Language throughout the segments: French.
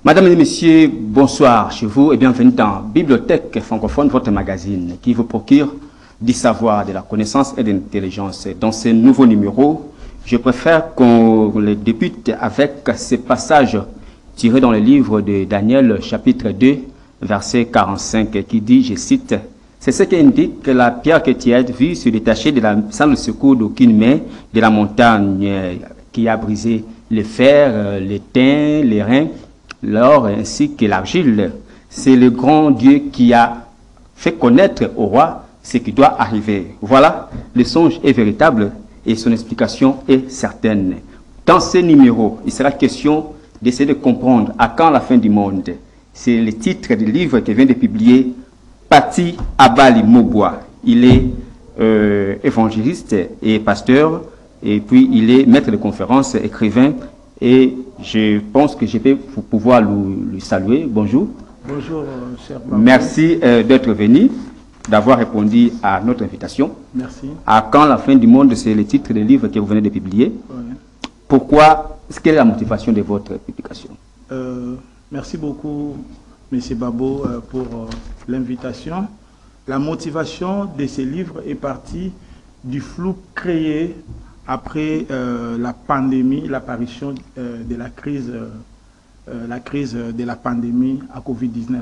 Madame et messieurs, bonsoir chez vous et bienvenue dans Bibliothèque francophone, votre magazine qui vous procure du savoir, de la connaissance et de l'intelligence. Dans ce nouveau numéro, je préfère qu'on le débute avec ce passage tiré dans le livre de Daniel, chapitre 2, verset 45, qui dit, je cite, « C'est ce qui indique que la pierre que tu as vue se détacher sans le secours d'aucune main de la montagne qui a brisé le fer, l'étain, les reins, l'or ainsi que l'argile. C'est le grand Dieu qui a fait connaître au roi ce qui doit arriver. » Voilà, le songe est véritable et son explication est certaine. Dans ce numéro, il sera question d'essayer de comprendre à quand la fin du monde. C'est le titre du livre que vient de publier Pati Abali Mobwa. Il est évangéliste et pasteur, et puis il est maître de conférences, écrivain, et je pense que je vais pouvoir le saluer. Bonjour. Bonjour, cher Babo. Merci d'être venu, d'avoir répondu à notre invitation. Merci. À quand la fin du monde, c'est le titre du livre que vous venez de publier. Oui. Pourquoi, quelle est la motivation de votre publication? Merci beaucoup, M. Babo, pour l'invitation. La motivation de ces livres est partie du flou créé après la pandémie, l'apparition de la crise de la pandémie à Covid-19.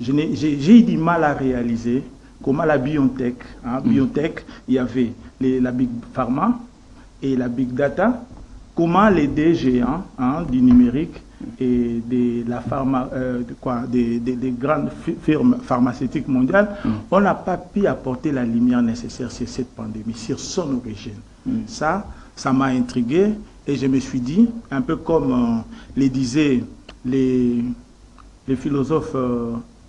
J'ai eu du mal à réaliser comment la biotech, biotech, il y avait la Big Pharma et la Big Data, comment les deux géants du numérique et des grandes firmes pharmaceutiques mondiales, on n'a pas pu apporter la lumière nécessaire sur cette pandémie, sur son origine. Ça m'a intrigué et je me suis dit, un peu comme les disaient les philosophes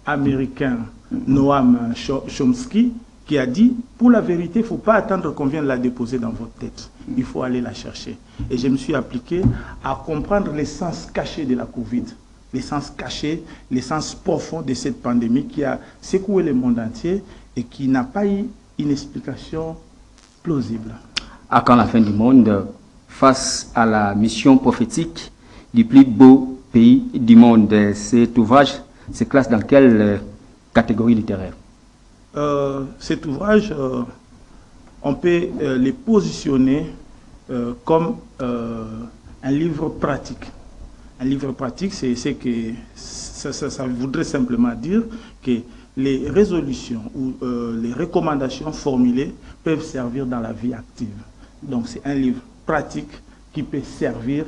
américains, Noam Chomsky, qui a dit, pour la vérité, il ne faut pas attendre qu'on vienne la déposer dans votre tête. Il faut aller la chercher. Et je me suis appliqué à comprendre l'essence cachée de la Covid, l'essence cachée, l'essence profonde de cette pandémie qui a secoué le monde entier et qui n'a pas eu une explication plausible. À quand la fin du monde, face à la mission prophétique du plus beau pays du monde, cet ouvrage se classe dans quelle catégorie littéraire? Cet ouvrage, on peut les positionner comme un livre pratique. Un livre pratique, c'est ce que ça voudrait simplement dire que les résolutions ou les recommandations formulées peuvent servir dans la vie active. Donc c'est un livre pratique qui peut servir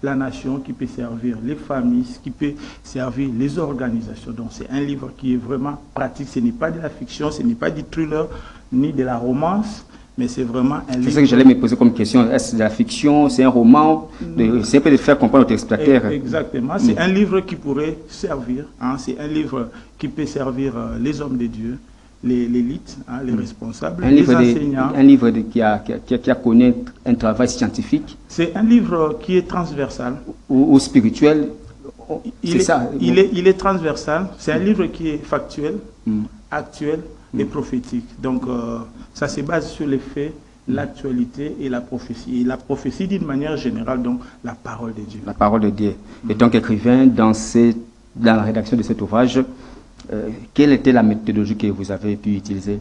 la nation, qui peut servir les familles, qui peut servir les organisations. Donc c'est un livre qui est vraiment pratique. Ce n'est pas de la fiction, ce n'est pas du thriller, ni de la romance, mais c'est vraiment un livre... C'est ce que j'allais me poser comme question. Est-ce de la fiction? C'est un roman? C'est un peu de faire comprendre aux téléspectateurs. Exactement. C'est un livre qui pourrait servir. C'est un livre qui peut servir les hommes de Dieu, l'élite, les responsables, les enseignants. Un livre qui a connu un travail scientifique. C'est un livre qui est transversal. Ou spirituel. Il est transversal. C'est un livre qui est factuel, actuel et prophétique. Donc, ça se base sur les faits, l'actualité et la prophétie. Et la prophétie d'une manière générale, donc la parole de Dieu. La parole de Dieu. Et donc, écrivain, dans la rédaction de cet ouvrage, quelle était la méthodologie que vous avez pu utiliser?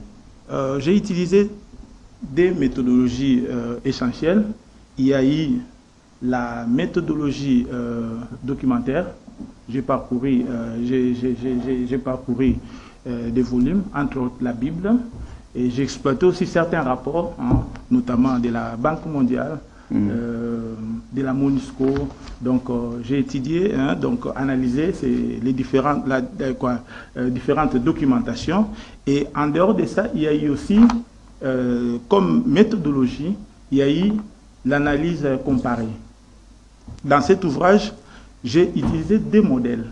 J'ai utilisé des méthodologies essentielles. Il y a eu la méthodologie documentaire. J'ai parcouru des volumes, entre autres la Bible, et j'ai exploité aussi certains rapports, notamment de la Banque mondiale, de la MONUSCO. Donc j'ai étudié, analysé les différentes documentations. Et en dehors de ça, il y a eu aussi, comme méthodologie, il y a eu l'analyse comparée. Dans cet ouvrage, j'ai utilisé deux modèles.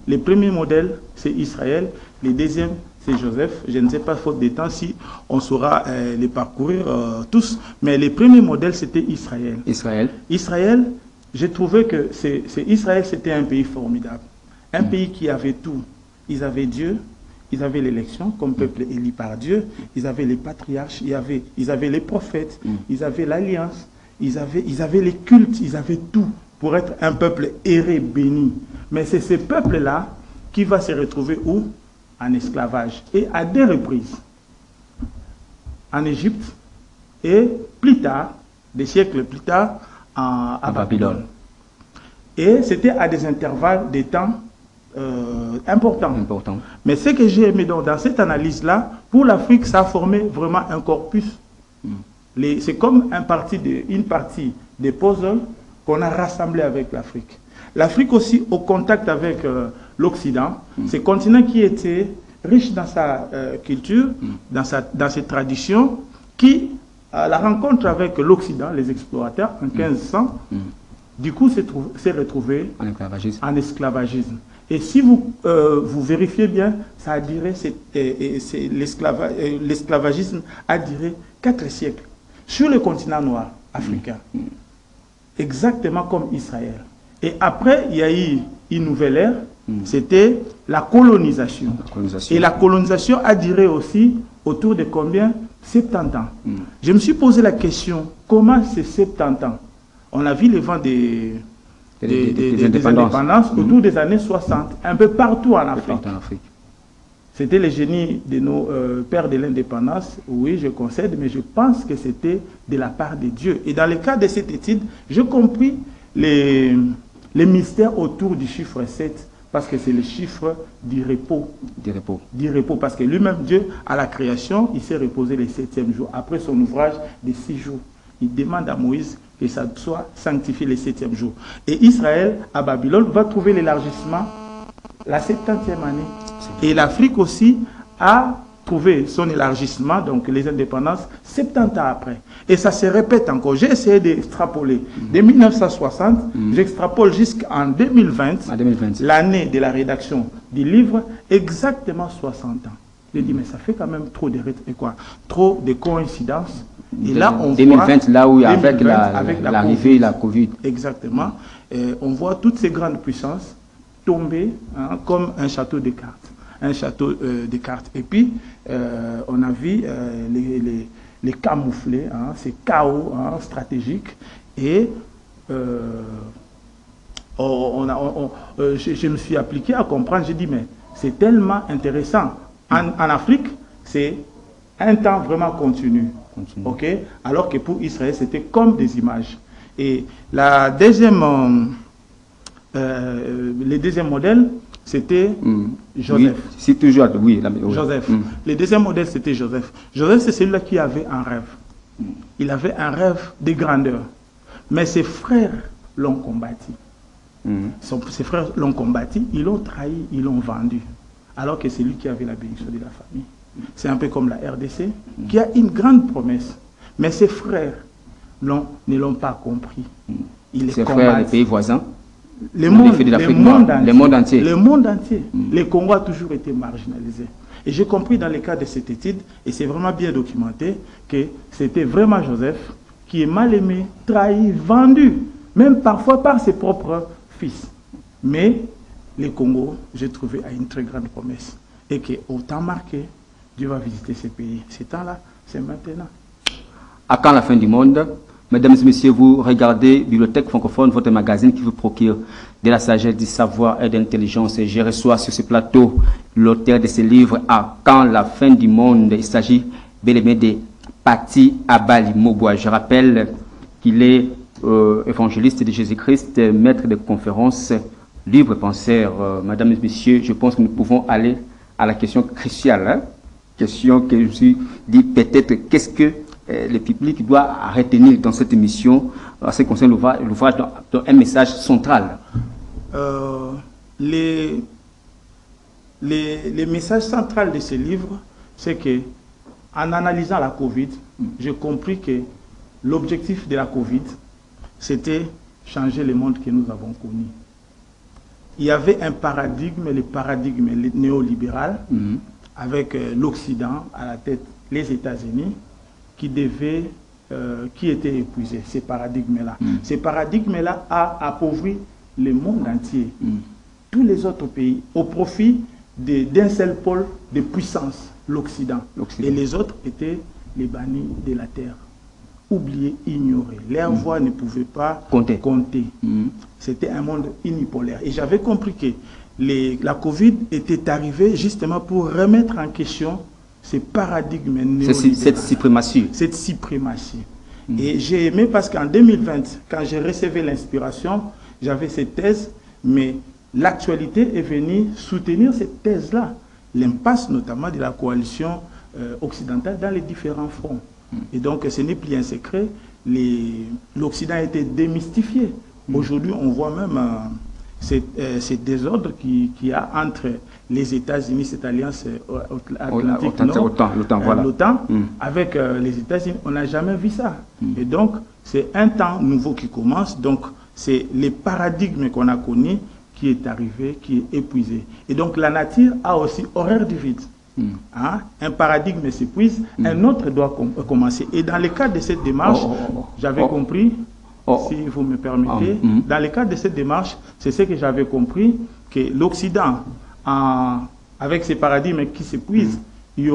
Le premier modèle, c'est Israël. Le deuxième, c'est Joseph. Je ne sais pas, faute de temps, si on saura les parcourir tous. Mais le premier modèle, c'était Israël. Israël, j'ai trouvé que Israël, c'était un pays formidable. Un pays qui avait tout. Ils avaient Dieu, ils avaient l'élection comme peuple élu par Dieu, ils avaient les patriarches, ils avaient les prophètes, ils avaient l'alliance, ils avaient les cultes, ils avaient tout. pour être un peuple erré, béni. Mais c'est ce peuple-là qui va se retrouver où? En esclavage. Et à deux reprises. En Égypte et plus tard, des siècles plus tard, à Babylone. Et c'était à des intervalles de temps importants. Mais ce que j'ai aimé dans cette analyse-là, pour l'Afrique, ça a formé vraiment un corpus. C'est comme une partie des puzzles qu'on a rassemblé avec l'Afrique. L'Afrique aussi, au contact avec l'Occident, ce continent qui était riche dans sa culture, dans ses traditions, qui, à la rencontre avec l'Occident, les explorateurs, en 1500, du coup, s'est retrouvé en esclavagisme. Et si vous vérifiez bien, ça a duré, l'esclavagisme a duré 4 siècles sur le continent noir africain, exactement comme Israël. Et après, il y a eu une nouvelle ère, c'était la colonisation. Et la colonisation a duré aussi autour de combien? 70 ans. Je me suis posé la question, comment ces 70 ans? On a vu le vent des indépendances autour des années 60, un peu partout en Afrique. C'était le génie de nos pères de l'indépendance, oui, je concède, mais je pense que c'était de la part de Dieu. Et dans le cas de cette étude, j'ai compris les mystères autour du chiffre 7, parce que c'est le chiffre du repos. Du repos, parce que lui-même, Dieu, à la création, il s'est reposé le 7e jour, après son ouvrage de 6 jours. Il demande à Moïse que ça soit sanctifié le 7e jour. Et Israël, à Babylone, va trouver l'élargissement la 70e année. Et l'Afrique aussi a trouvé son élargissement, donc les indépendances, 70 ans après. Et ça se répète encore. J'ai essayé d'extrapoler. De 1960, j'extrapole jusqu'en 2020, l'année de la rédaction du livre, exactement 60 ans. J'ai dit, mais ça fait quand même trop de coïncidences. Et là, on 2020, voit, là où avec l'arrivée de la Covid. Exactement. On voit toutes ces grandes puissances tomber comme un château de cartes. Un château de cartes. Et puis, on a vu les camoufler, ces chaos stratégiques. Et je me suis appliqué à comprendre. J'ai dit, mais c'est tellement intéressant. En Afrique, c'est un temps vraiment continu. Okay? Alors que pour Israël, c'était comme des images. Et le deuxième modèle, c'était Joseph. Oui, c'est toujours, oui. Joseph. Le deuxième modèle, c'était Joseph. Joseph, c'est celui-là qui avait un rêve. Il avait un rêve de grandeur. Mais ses frères l'ont combattu. Ses frères l'ont combattu, ils l'ont trahi, ils l'ont vendu. Alors que c'est lui qui avait la bénédiction de la famille. C'est un peu comme la RDC, qui a une grande promesse. Mais ses frères ne l'ont pas compris. Ses frères des pays voisins, le monde entier. Le Congo a toujours été marginalisé. Et j'ai compris dans le cas de cette étude, et c'est vraiment bien documenté, que c'était vraiment Joseph qui est mal aimé, trahi, vendu, même parfois par ses propres fils. Mais le Congo, j'ai trouvé, a une très grande promesse. Et qu'au temps marqué, Dieu va visiter ces pays. Ce temps-là, c'est maintenant. À quand la fin du monde? Mesdames et messieurs, vous regardez Bibliothèque francophone, votre magazine qui vous procure de la sagesse, du savoir et de l'intelligence. Et je reçois sur ce plateau l'auteur de ce livre, À quand la fin du monde? Il s'agit bel et bien de Paty Abali Moboa. Je rappelle qu'il est évangéliste de Jésus-Christ, maître de conférences, libre penseur. Mesdames et messieurs, je pense que nous pouvons aller à la question cruciale. Question que je me suis dit, peut-être, qu'est-ce que le public doit retenir dans cette émission en ce qui concerne l'ouvrage dans un message central? Les messages centraux de ce livre, c'est que en analysant la Covid, j'ai compris que l'objectif de la Covid, c'était changer le monde que nous avons connu. Il y avait un paradigme, le paradigme néolibéral, avec l'Occident à la tête, les États-Unis, qui était épuisé, ces paradigmes-là. Ces paradigmes-là a appauvri le monde entier, tous les autres pays, au profit d'un seul pôle de puissance, l'Occident. Et les autres étaient les bannis de la terre. oublié, ignoré. Leur voix ne pouvait pas compter. C'était un monde unipolaire. Et j'avais compris que la Covid était arrivée justement pour remettre en question ces paradigmes néolibéraux. Cette suprématie. Cette suprématie. Et j'ai aimé parce qu'en 2020, quand j'ai reçu l'inspiration, j'avais cette thèse, mais l'actualité est venue soutenir cette thèse-là. L'impasse notamment de la coalition occidentale dans les différents fronts. Et donc ce n'est plus un secret, l'Occident a été démystifié. Aujourd'hui, on voit même ces désordres qu'il y a entre les États-Unis, cette alliance atlantique, l'OTAN, avec les États-Unis. On n'a jamais vu ça. Et donc, c'est un temps nouveau qui commence. Donc, c'est les paradigmes qu'on a connus qui est arrivé, qui est épuisé. Et donc, la nature a aussi horreur du vide. Hein? Un paradigme s'épuise, un autre doit commencer. Et dans le cadre de cette démarche, j'avais compris... Si vous me permettez, dans le cadre de cette démarche, c'est ce que j'avais compris, que l'Occident, avec ces paradigmes qui s'épuisent, il y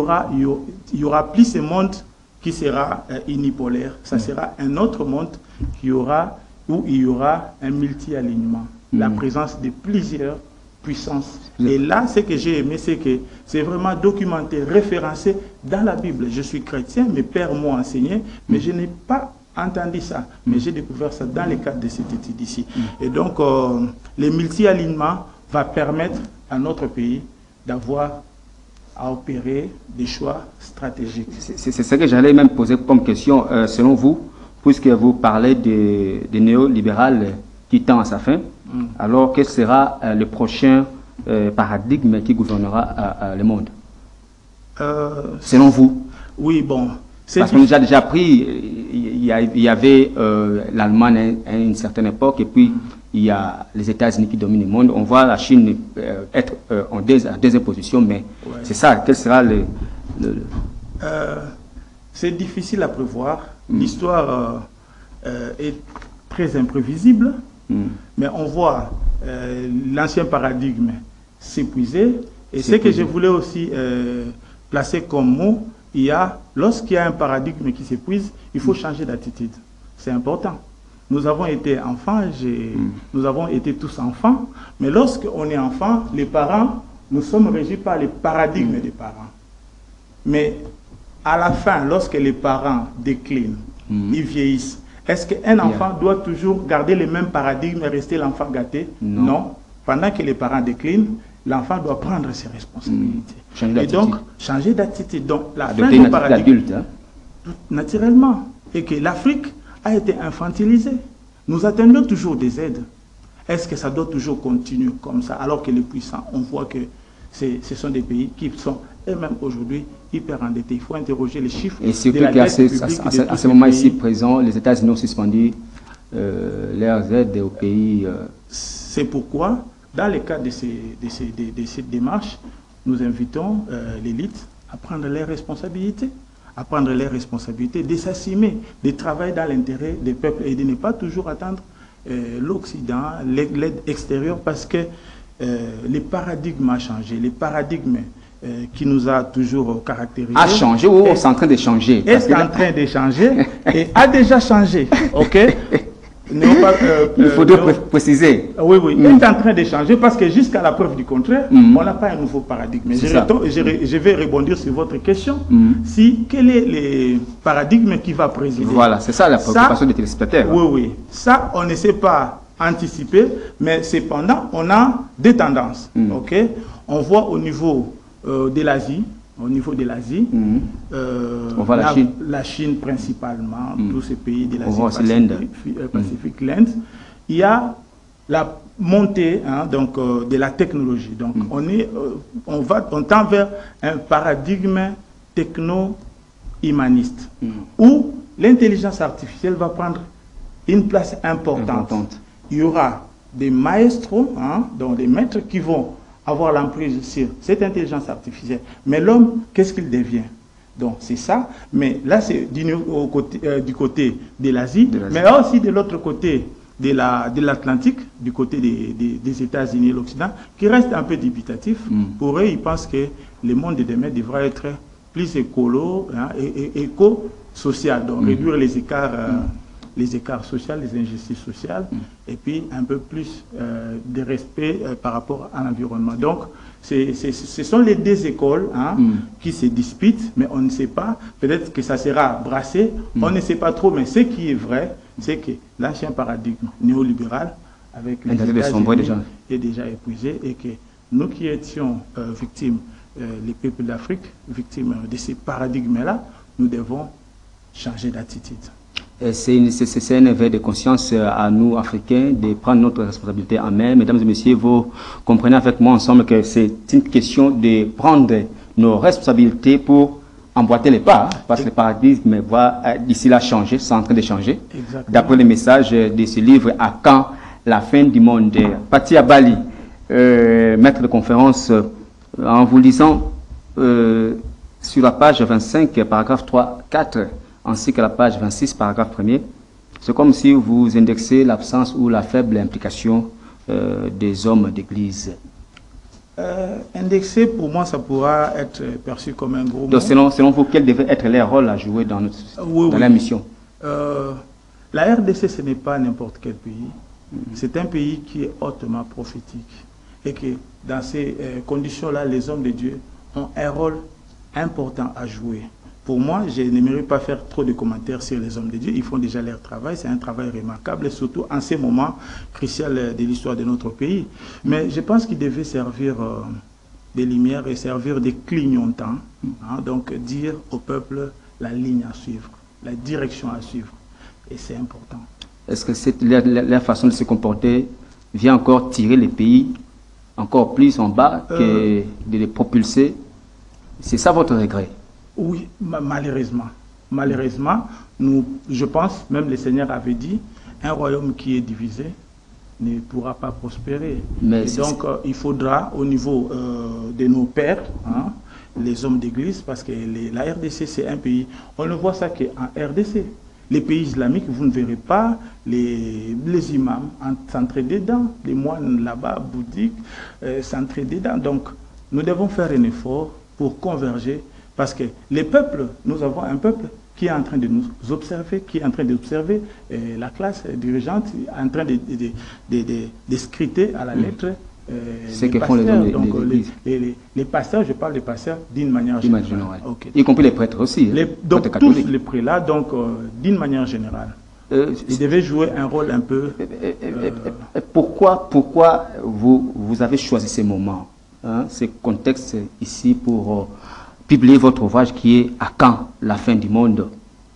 aura plus ce monde qui sera unipolaire. Ça sera un autre monde où il y aura un multi-alignement, la présence de plusieurs puissances. Et là, ce que j'ai aimé, c'est que c'est vraiment documenté, référencé dans la Bible. Je suis chrétien, mes pères m'ont enseigné, mais je n'ai pas entendu ça, mais j'ai découvert ça dans le cadre de cette étude ici. Et donc, le multi-alignement va permettre à notre pays d'avoir à opérer des choix stratégiques. C'est ce que j'allais même poser comme question. Selon vous, puisque vous parlez des néolibéral qui tend à sa fin, alors quel sera le prochain paradigme qui gouvernera le monde? Selon vous? Oui, bon... Parce qu'on nous a déjà pris, il y avait l'Allemagne à une certaine époque, et puis il y a les États-Unis qui dominent le monde. On voit la Chine être en deuxième position, mais c'est ça, quel sera le... C'est difficile à prévoir. L'histoire est très imprévisible, mais on voit l'ancien paradigme s'épuiser. Et ce que je voulais aussi placer comme mot, lorsqu'il y a un paradigme qui s'épuise, il faut changer d'attitude. C'est important. Nous avons été enfants, nous avons été tous enfants, mais lorsqu'on est enfant, les parents, nous sommes régis par les paradigmes des parents. Mais à la fin, lorsque les parents déclinent, ils vieillissent, est-ce qu'un enfant doit toujours garder les mêmes paradigmes et rester l'enfant gâté? Non. Pendant que les parents déclinent, l'enfant doit prendre ses responsabilités. Et donc, changer d'attitude. Donc, la fin du paradigme adulte, naturellement. Et que l'Afrique a été infantilisée. Nous attendons toujours des aides. Est-ce que ça doit toujours continuer comme ça, alors que les puissants, on voit que ce sont des pays qui sont eux-mêmes aujourd'hui hyper endettés. Il faut interroger les chiffres. Et surtout qu'à ce moment ici présent, les États-Unis ont suspendu leurs aides aux pays. C'est pourquoi, dans le cadre de cette démarche, nous invitons l'élite à prendre leurs responsabilités, de s'assumer, de travailler dans l'intérêt des peuples et de ne pas toujours attendre l'Occident, l'aide extérieure, parce que les paradigmes ont changé, les paradigmes qui nous a toujours caractérisés. A changé ou est en train de changer? Est en train de changer et a déjà changé, ok? Il faudrait préciser. Oui, est en train de changer parce que jusqu'à la preuve du contraire, on n'a pas un nouveau paradigme. Je vais rebondir sur votre question. Quel est le paradigme qui va présider? Voilà, c'est ça la préoccupation des téléspectateurs. Oui. Ça, on ne sait pas anticiper, mais cependant, on a des tendances. Ok? On voit au niveau de l'Asie. Au niveau de l'Asie, on voit la Chine principalement, tous ces pays de l'Asie Pacifique, l'Inde, il y a la montée de la technologie. Donc on tend vers un paradigme techno-humaniste où l'intelligence artificielle va prendre une place importante. Il y aura des maestros, donc des maîtres qui vont avoir l'emprise sur cette intelligence artificielle. Mais l'homme, qu'est-ce qu'il devient? Donc c'est ça, mais là c'est du côté de l'Asie, mais aussi de l'autre côté de l'Atlantique, du côté des États-Unis et l'Occident, qui reste un peu dubitatif. Pour eux, ils pensent que le monde de demain devra être plus écolo, sociales, donc réduire les écarts sociaux, les injustices sociales, et puis un peu plus de respect par rapport à l'environnement. Donc, ce sont les deux écoles qui se disputent, mais on ne sait pas. Peut-être que ça sera brassé, on ne sait pas trop, mais ce qui est vrai, c'est que l'ancien paradigme néolibéral avec les États-Unis est déjà épuisé et que nous qui étions victimes, les peuples d'Afrique, victimes de ces paradigmes-là, nous devons changer d'attitude. C'est un éveil de conscience à nous, Africains, de prendre notre responsabilité en main. Mesdames et messieurs, vous comprenez avec moi ensemble que c'est une question de prendre nos responsabilités pour emboîter les pas, parce que le paradigme va d'ici là changer, c'est en train de changer. D'après les messages de ce livre, à quand la fin du monde? Pati Abali, maître de conférence, en vous lisant sur la page 25, paragraphe 3, 4, ainsi que la page 26, paragraphe 1er, c'est comme si vous indexez l'absence ou la faible implication des hommes d'église. Indexer, pour moi, ça pourra être perçu comme un gros mot. Donc, selon vous, quel devait être les rôles à jouer dans la mission? La RDC, ce n'est pas n'importe quel pays. C'est un pays qui est hautement prophétique. Et que dans ces conditions-là, les hommes de Dieu ont un rôle important à jouer. Pour moi, je n'aimerais pas faire trop de commentaires sur les hommes de Dieu. Ils font déjà leur travail. C'est un travail remarquable, surtout en ces moments cruciaux de l'histoire de notre pays. Mais je pense qu'ils devaient servir des lumières et servir des clignotants. Donc, dire au peuple la ligne à suivre, la direction à suivre. Et c'est important. Est-ce que leur façon de se comporter vient encore tirer les pays encore plus en bas que de les propulser? C'est ça votre regret? Oui, malheureusement. Malheureusement, je pense, même le Seigneur avait dit, un royaume qui est divisé ne pourra pas prospérer. Donc, il faudra, au niveau de nos pères, les hommes d'église, parce que la RDC, c'est un pays, on ne voit ça qu'en RDC. Les pays islamiques, vous ne verrez pas les imams s'entrer dedans, les moines là-bas, bouddhiques, s'entrer dedans. Donc, nous devons faire un effort pour converger. Parce que les peuples, nous avons un peuple qui est en train de nous observer, qui est en train d'observer la classe dirigeante, en train de scruter à la lettre ce que font les hommes les pasteurs, je parle des pasteurs d'une manière générale. Okay. Y compris les prêtres aussi. Donc tous les prélats, donc d'une manière générale. Ils devaient jouer un rôle un peu... Pourquoi vous avez choisi ces moments, ce contexte ici pour... publier votre ouvrage qui est « À quand la fin du monde ?»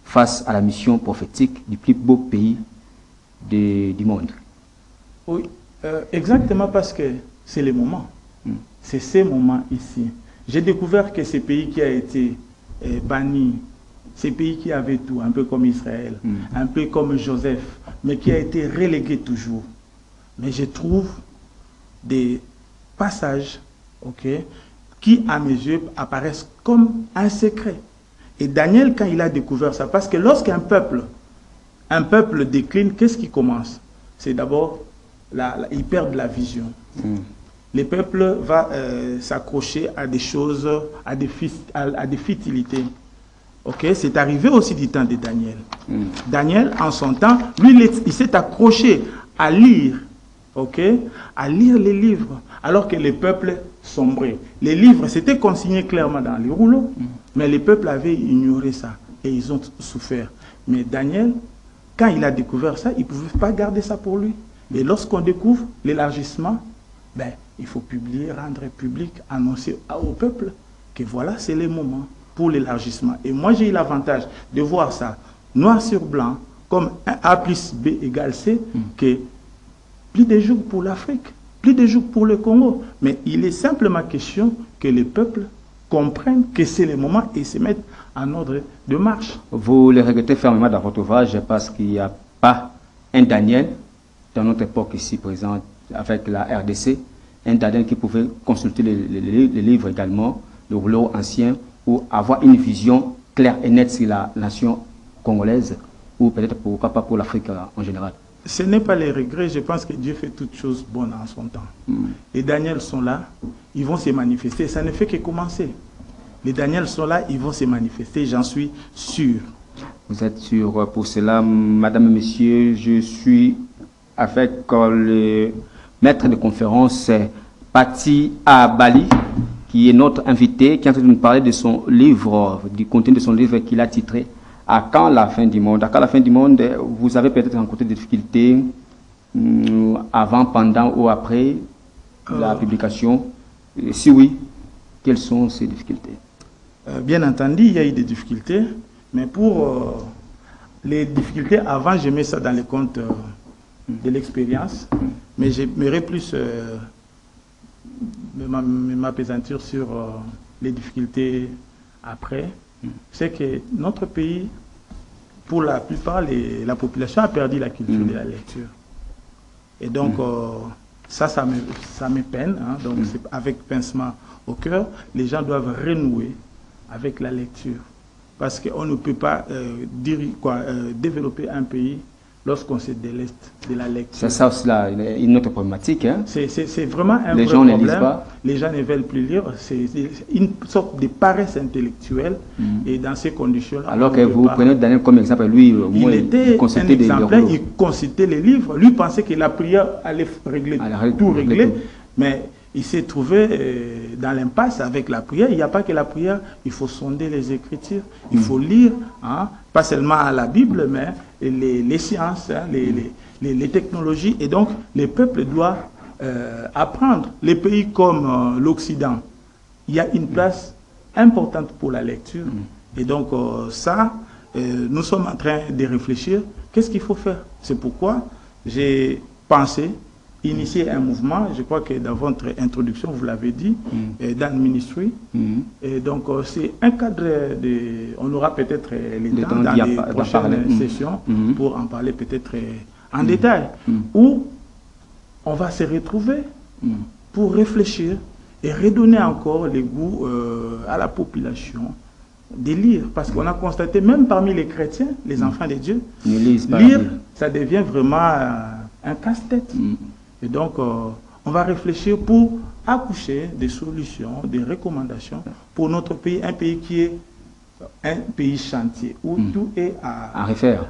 face à la mission prophétique du plus beau pays du monde. Oui, exactement parce que c'est le moment. C'est ces moments ici. J'ai découvert que ce pays qui a été banni, ces pays qui avaient tout, un peu comme Israël, un peu comme Joseph, mais qui a été relégué toujours. Mais je trouve des passages, qui, à mes yeux, apparaissent comme un secret. Et Daniel, quand il a découvert ça, parce que lorsqu'un peuple décline, qu'est-ce qui commence? C'est d'abord, il perd la vision. Le peuple va s'accrocher à des choses, à des futilités. C'est arrivé aussi du temps de Daniel. Daniel, en son temps, lui, il s'est accroché à lire, à lire les livres, alors que les peuples sombraient. Les livres, c'était consigné clairement dans les rouleaux, mais les peuples avaient ignoré ça et ils ont souffert. Mais Daniel, quand il a découvert ça, il ne pouvait pas garder ça pour lui. Et lorsqu'on découvre l'élargissement, il faut publier, rendre public, annoncer au peuple que voilà, c'est le moment pour l'élargissement. Et moi, j'ai eu l'avantage de voir ça noir sur blanc, comme A plus B égale C, que plus de jours pour l'Afrique, plus de jours pour le Congo. Mais il est simplement question que les peuples comprennent que c'est le moment et se mettent en ordre de marche. Vous le regrettez fermement dans votre ouvrage parce qu'il n'y a pas un Daniel dans notre époque ici présente avec la RDC, un Daniel qui pouvait consulter les livres également, le rouleau ancien, ou avoir une vision claire et nette sur la nation congolaise, ou peut-être pourquoi pas pour l'Afrique en général. Ce n'est pas les regrets, je pense que Dieu fait toutes choses bonnes en son temps. Les Daniels sont là, ils vont se manifester, ça ne fait que commencer. Les Daniels sont là, ils vont se manifester, j'en suis sûr. Vous êtes sûr pour cela, madame et monsieur. Je suis avec le maître de conférence Pati Abali, qui est notre invité, qui est en train de nous parler de son livre, du contenu de son livre qu'il a titré À quand la fin du monde? À quand la fin du monde? Vous avez peut-être rencontré des difficultés avant, pendant ou après la publication. Si oui, quelles sont ces difficultés? Bien entendu, il y a eu des difficultés, mais pour les difficultés avant, je mets ça dans les comptes de l'expérience, mais j'aimerais plus m'appesantir sur les difficultés après. C'est que notre pays, pour la plupart, la population a perdu la culture de la lecture. Et donc, ça me peine. Hein, donc, c'est avec pincement au cœur, les gens doivent renouer avec la lecture. Parce qu'on ne peut pas développer un pays lorsqu'on se déleste de la lecture. C'est ça aussi là, une autre problématique. Hein? C'est vraiment un vrai problème. Ne lisent pas. Les gens ne veulent plus lire. C'est une sorte de paresse intellectuelle. Et dans ces conditions-là... Alors que vous prenez Daniel comme exemple, lui, il était un exemplaire, il consultait les livres. Lui pensait que la prière allait régler, tout régler. Mais il s'est trouvé dans l'impasse avec la prière. Il n'y a pas que la prière, il faut sonder les Écritures, il faut lire, hein, pas seulement la Bible, mais les sciences, hein, les technologies. Et donc, les peuples doivent apprendre. Les pays comme l'Occident, il y a une place importante pour la lecture. Et donc, nous sommes en train de réfléchir. Qu'est-ce qu'il faut faire? C'est pourquoi j'ai pensé initier un mouvement, je crois que dans votre introduction, vous l'avez dit, dans le ministry. Et donc, c'est un cadre on aura peut-être le temps dans les prochaines sessions pour en parler peut-être en détail, où on va se retrouver pour réfléchir et redonner encore le goût à la population de lire. Parce qu'on a constaté, même parmi les chrétiens, les enfants de Dieu, lire, ça devient vraiment un casse-tête. Et donc, on va réfléchir pour accoucher des solutions, des recommandations pour notre pays, un pays qui est un pays chantier, où tout est à refaire,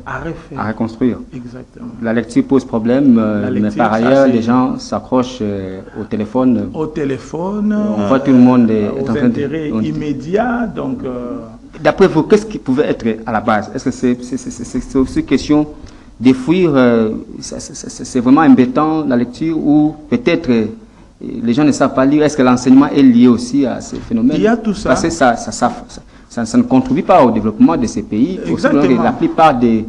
à reconstruire. Exactement. La lecture pose problème, mais par ailleurs, les gens s'accrochent au téléphone. Au téléphone, on voit tout le monde aux intérêts immédiats. Donc, d'après vous, qu'est-ce qui pouvait être à la base? Est-ce que c'est aussi question de fuir, c'est vraiment embêtant la lecture, ou peut-être les gens ne savent pas lire? Est-ce que l'enseignement est lié aussi à ces phénomènes? Il y a tout ça. Parce que ça ne contribue pas au développement de ces pays. Exactement. La plupart des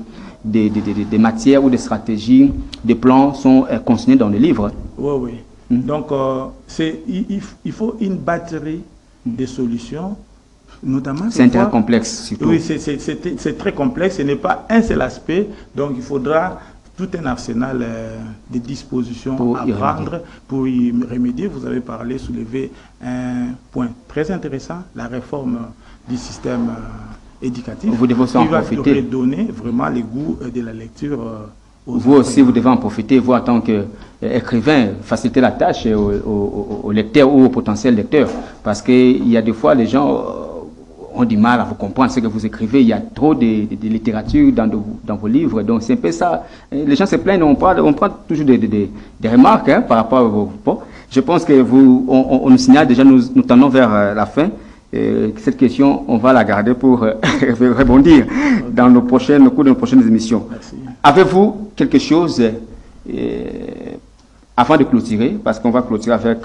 matières ou des stratégies, des plans sont consignés dans les livres. Oui, oui. Donc, il faut une batterie de solutions. C'est très complexe, surtout. Oui, c'est très complexe. Ce n'est pas un seul aspect. Donc, il faudra tout un arsenal de dispositions à prendre pour y remédier. Vous avez parlé, soulevé un point très intéressant, la réforme du système éducatif. Vous devez en profiter. Qui va redonner vraiment le goût de la lecture vous aussi, vous devez en profiter, vous en tant qu'écrivain, faciliter la tâche aux lecteurs ou aux potentiels lecteurs. Parce qu'il y a des fois, les gens ont du mal à vous comprendre ce que vous écrivez. Il y a trop de littérature dans vos livres. Donc c'est un peu ça. Les gens se plaignent, on prend toujours des remarques par rapport à vos... Bon, je pense que on nous signale déjà, nous tendons vers la fin. Cette question, on va la garder pour rebondir dans au cours de nos prochaines émissions. Avez-vous quelque chose avant de clôturer, parce qu'on va clôturer avec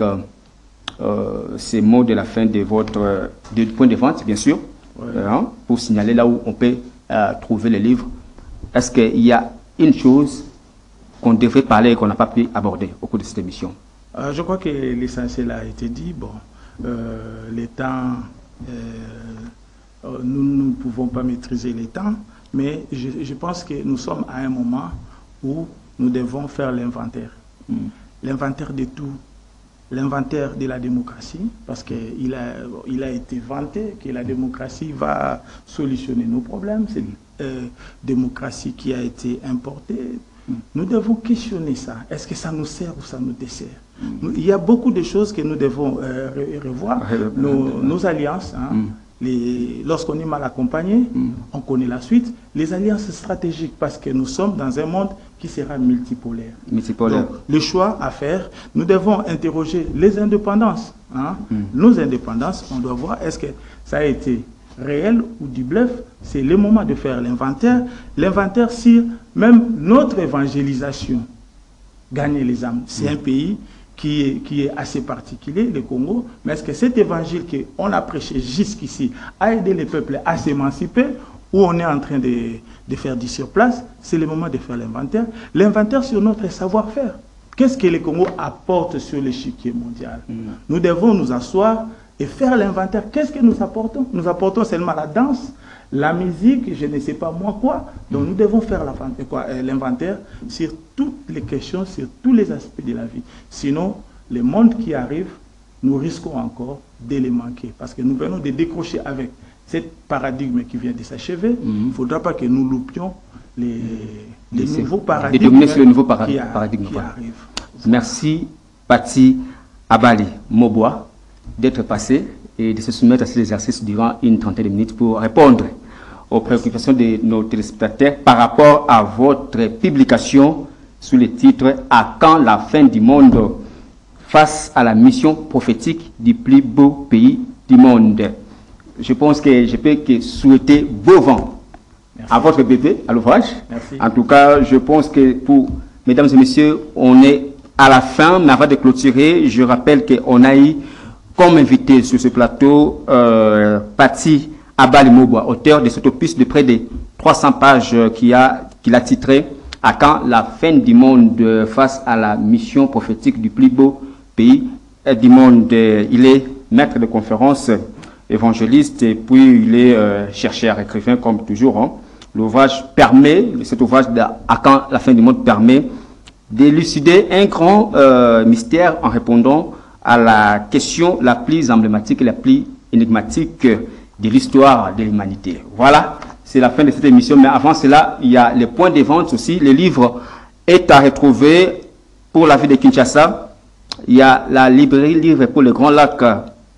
ces mots de la fin de votre point de vente, bien sûr, pour signaler là où on peut trouver les livres. Est-ce qu'il y a une chose qu'on devrait parler et qu'on n'a pas pu aborder au cours de cette émission? Je crois que l'essentiel a été dit. Bon, les temps, nous ne pouvons pas maîtriser les temps, mais je pense que nous sommes à un moment où nous devons faire l'inventaire. L'inventaire de tout. L'inventaire de la démocratie, parce qu'il a été vanté que la démocratie va solutionner nos problèmes. C'est une démocratie qui a été importée. Nous devons questionner ça. Est-ce que ça nous sert ou ça nous dessert? Il y a beaucoup de choses que nous devons revoir. Nos alliances, lorsqu'on est mal accompagné, on connaît la suite. Les alliances stratégiques, parce que nous sommes dans un monde qui sera multipolaire. Donc, le choix à faire, nous devons interroger les indépendances. Hein. Nos indépendances, on doit voir est-ce que ça a été réel ou du bluff. C'est le moment de faire l'inventaire. L'inventaire sur même notre évangélisation. Gagner les âmes. C'est un pays qui est assez particulier, le Congo, mais est-ce que cet évangile qu'on a prêché jusqu'ici a aidé les peuples à s'émanciper ou on est en train de faire du surplace? C'est le moment de faire l'inventaire. L'inventaire sur notre savoir-faire. Qu'est-ce que le Congo apporte sur l'échiquier mondial? Nous devons nous asseoir et faire l'inventaire. Qu'est-ce que nous apportons? Nous apportons seulement la danse, la musique, je ne sais pas moi quoi. Donc nous devons faire l'inventaire sur toutes les questions, sur tous les aspects de la vie. Sinon, le monde qui arrive, nous risquons encore de les manquer. Parce que nous venons de décrocher avec ce paradigme qui vient de s'achever. Il ne faudra pas que nous loupions les nouveaux paradigmes qui arrivent. Merci, Pati Abali Moboa, d'être passé et de se soumettre à cet exercice durant une trentaine de minutes pour répondre aux préoccupations de nos téléspectateurs par rapport à votre publication sous le titre « À quand la fin du monde face à la mission prophétique du plus beau pays du monde ». Je pense que je peux que souhaiter beau vent à votre bébé, à l'ouvrage. En tout cas, je pense que pour mesdames et messieurs, on est à la fin, mais avant de clôturer, je rappelle qu'on a eu comme invité sur ce plateau Pati Abali Moboa, auteur de cet opus de près de 300 pages qu'il a titré « À quand la fin du monde face à la mission prophétique du plus beau pays du monde ». Il est maître de conférences, évangéliste, et puis il est chercheur, écrivain comme toujours. Hein. L'ouvrage permet, cet ouvrage de « À quand la fin du monde » permet d'élucider un grand mystère en répondant à la question la plus emblématique et la plus énigmatique de l'histoire de l'humanité. Voilà, c'est la fin de cette émission. Mais avant cela, il y a les points de vente aussi. Le livre est à retrouver pour la ville de Kinshasa. Il y a la librairie Livre pour le Grand Lac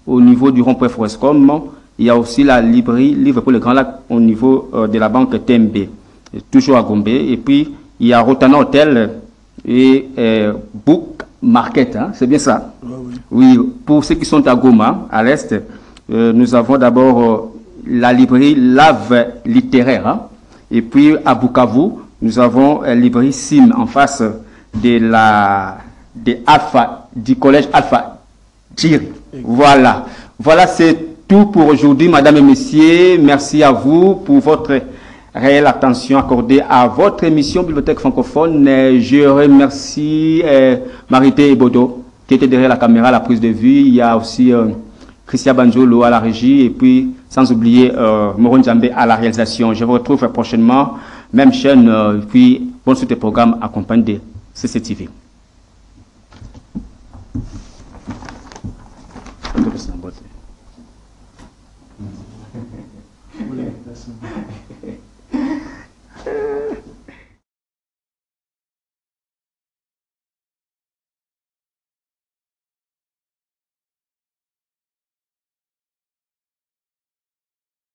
au niveau du rond-point Forescom. Il y a aussi la librairie Livre pour le Grand Lac au niveau de la banque TMB, toujours à Gombe. Et puis, il y a Rotana Hotel et Book Market, hein, c'est bien ça? Oui, pour ceux qui sont à Goma, à l'est, nous avons d'abord la librairie Lave littéraire. Hein, et puis à Bukavu, nous avons la librairie Sim en face du collège Alpha Thierry. Voilà. Voilà, c'est tout pour aujourd'hui, mesdames et messieurs. Merci à vous pour votre réelle attention accordée à votre émission Bibliothèque francophone. Je remercie Marité Bodo qui était derrière la caméra, la prise de vue. Il y a aussi Christian Banjolo à la régie et puis sans oublier Moron Djambé à la réalisation. Je vous retrouve prochainement, même chaîne, puis bonne suite des programmes accompagnés de CCTV.